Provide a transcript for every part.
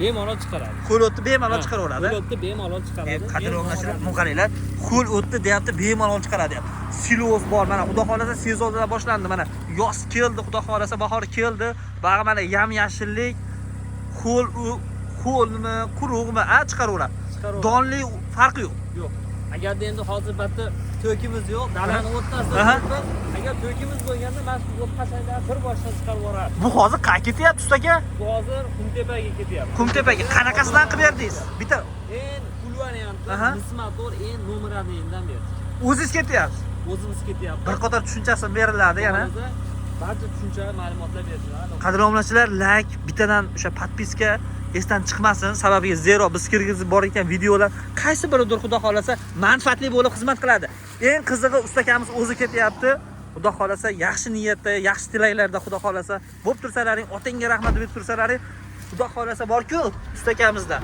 bemalol chiqaradi. Ho'l o'tni bemalol chiqaraveradi. Ho'l o'tni bemalol chiqaradi. Qadr o'rnashlar, muqarranglar, ho'l o'tni deyapti, bemalol chiqaradi deyapti. Silos bor, mana xudo xolasa sezonlar boshlandi, mana yoz keldi, xudo xolasa bahor keldi. Bag'i mana yam-yashillik, ho'lmi, quruqmi, chiqaraveradi. Donli farqi yo'q. Yo'q. Agarda endi hozir bitta to'kimiz yo'q, dalani o'rtasida agar to'kimiz bo'lganda mana shu o't qashaydan bir boshdan chiqarib yuboradi. Bu hozir qayerga ketyapti ustaka? Bu hozir Qumtepaga ketyapti. Qumtepaga qanaqasidan qilib berdingiz? Bitta Full variantda nismator nomerlardan berdik. o'zingiz ketyapsiz. O'zimiz ketyapti. Bir qator tushunchasi beriladi yana. Barcha tushuncha ma'lumotlar beriladi. Qadrli obunachilar, like, bittadan o'sha podpiska esdan chiqmasin. Sababi zero biz kirgizib borgan videolar qaysi biridir xudo xolasa manfaatli bo'lib xizmat qiladi. Eng qizig'i ustakamiz o'zi ketyapti. Xudo xolasa yaxshi niyatda, yaxshi tilaklarda xudo xolasa bo'lib tursalaring, otangga rahmat deb tursalaring, xudo xolasa bor-ku ustakamizda.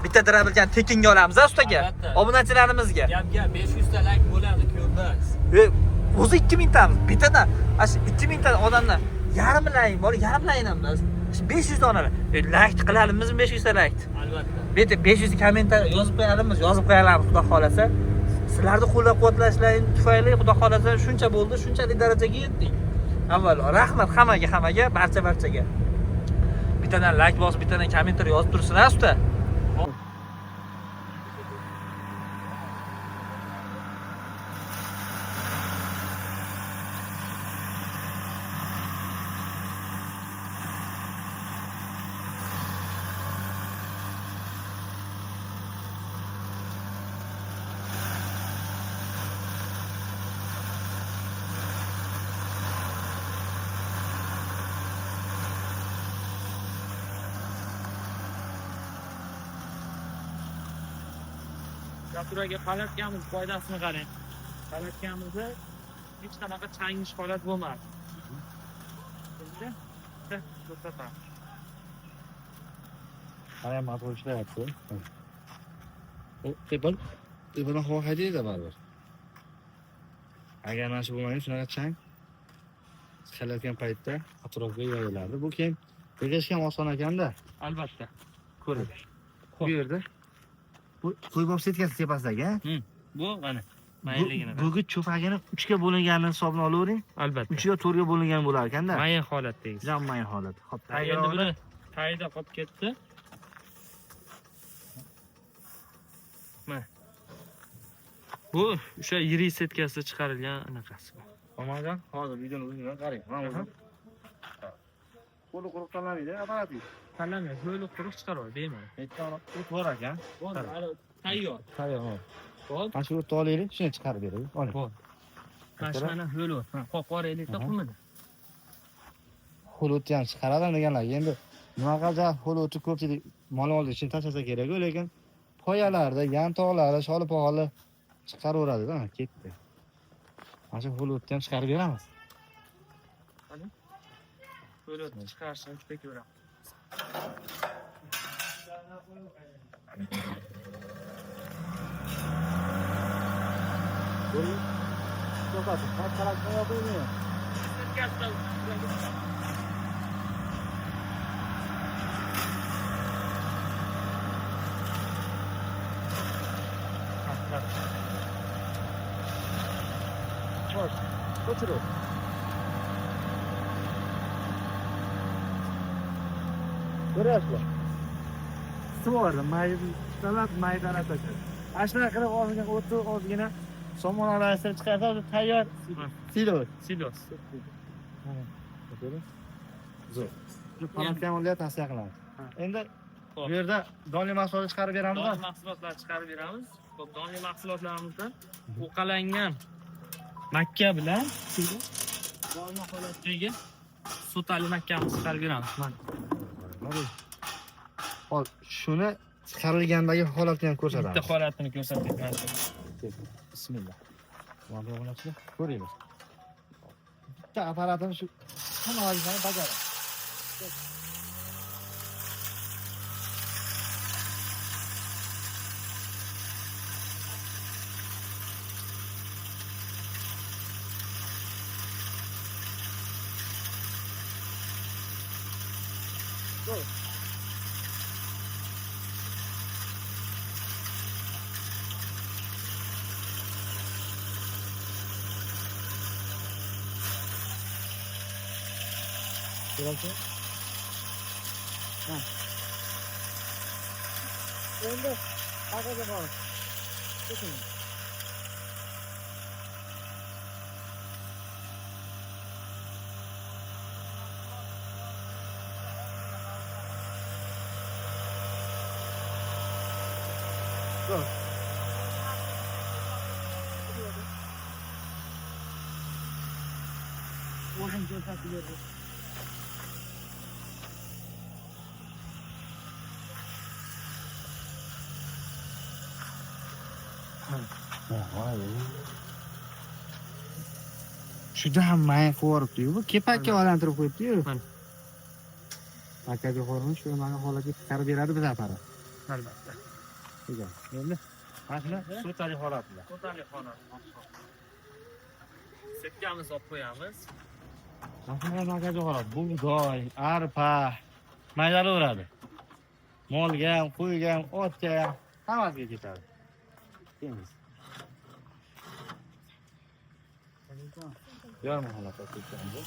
Bitta dirabilgan tekinga olamiz, ustaga. Obunachilarimizga. Gap 500 ta like bo'ladi ko'pmas. O'zi 2000 tamiz. Bittadan 2000 ta odamdan yarim layin bor, yarim layin ham emas. 500 donalar. Like qilalimizmi 500 ta like? Albatta. Bitta 500 kommentar yozib qo'yamiz, xudo xolasa. Sizlarni qo'llab-quvvatlashlarning tufayli xudo xolasa shuncha bo'ldi, shunchalik darajaga yetdik. Avvalo rahmat hammaga, barchaga. Bittadan like bosib, bittadan kommentar yozib tursinlar, usta. Naturaga qalatganmiz, foydasini qarang. Qalatganimizda hech qanaqa changish holat bo'lmadi. Endi ko'rsatamiz. Mana motor ishlayapti. Tepani havo haydaydi baribir. Agar mana shu bo'lmaganda shunaqa chang chiqayotgan paytda atrofga yoyilardi. Bu keyin tegish ham oson ekanda. Albatta. Ko'ring. Bu yerda qo'y bob setkasi tepasidagi, Bu mana mayligini. Bugi cho'pagini 3 ga bo'linganini hisobini olavering. Albatta. 3 ga 4 ga bo'lingan bo'lar ekanda. Mayin holatdagi. Jam mayin holat. Xo'p, endi buni tayida qolib ketdi. Mana. Bu o'sha yirik setkasida chiqarilgan anaqasi. To'g'ridan hozir videoni o'zingizdan qarang. Mana o'zi. Qo'li quruq tanlamaydi, aparating. Tanlamay, yo'li quruq chiqaradi, bemalol. Bitta o't bor ekan. Bor, tayyor. Tayyor. Xo'p. Mana shu o'tni olaylik, shuni chiqarib beraylik. Oling. Bor. Mana yo'li. Qo'yib qoraylik-da qilmadi. Ho'l o'tni ham chiqaradi deganlar. Endi bunaqacha ho'l o'tni ko'pchilik mol oldi uchun tashlasa kerak-ku, lekin poyalarda, yantoqlari, sholi-pog'ali chiqaraveradi-da, ketdi. Mana shu ho'l o'tni ham chiqarib beramiz. Qani? Ho'l o'tni chiqarishni juda ko'ramiz. Yo'qotib, qarab qo'ymayman. Ko'chirib. Ko'ryapsizlar? Suvorda maydan atadi. Ashuna qilib olgan o'tni ozgina somon aralashtirib chiqarsa, tayyor silos. Zo'r. Qamatgan o'ylar tavsiya qilamiz. Endi bu yerda donli mahsulotlar chiqarib beramiz. Donli mahsulotlar chiqarib beramiz. Xo'p, donli mahsulotlarimizda uqalangan makka bilan donli holatdagi sutali makkamizni chiqarib beramiz. Mana. Hop, shuni chiqarilgandagi holatni ham ko'rsatamiz. Bitta holatini ko'rsatyapman. Bismillah. Mana bularni ko'raylik. Bitta apparatini shu hamma vazifani bajaradi. Kerakmi? Ha. Endi qaqaga bor. Keting. Go. O'zim ko'rsatib berdim. Juda ham mayq qo'yibdi-yu. Bu kepakka aylantirib qo'yibdi-yu. Mana. Akaga qo'ygan shu mana holatga chiqarib beradi biz apara. Albatta. Endi mana sutali holatda. To'tali xona. Setkamiz olib qo'yamiz. Mana akaga holat. Bug'doy, arpa maydalayveradi. Molga ham, qo'yga ham, otga ham hammasiga ketadi. Temiz. Yorma holatda ketganmiz.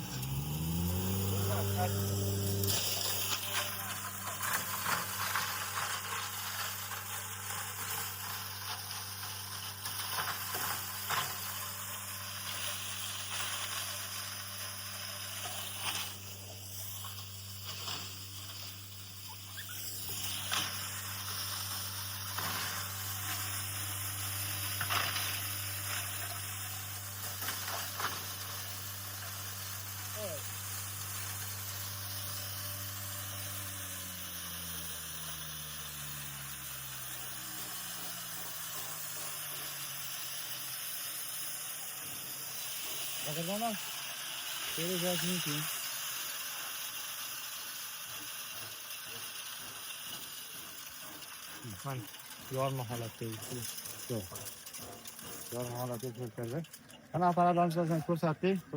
Agardan şöyle gelsin ki. Hani yorma holatda yo'q. Yorma holatda ko'rsatdi. Qanaqa apparatlarni ko'rsatdik.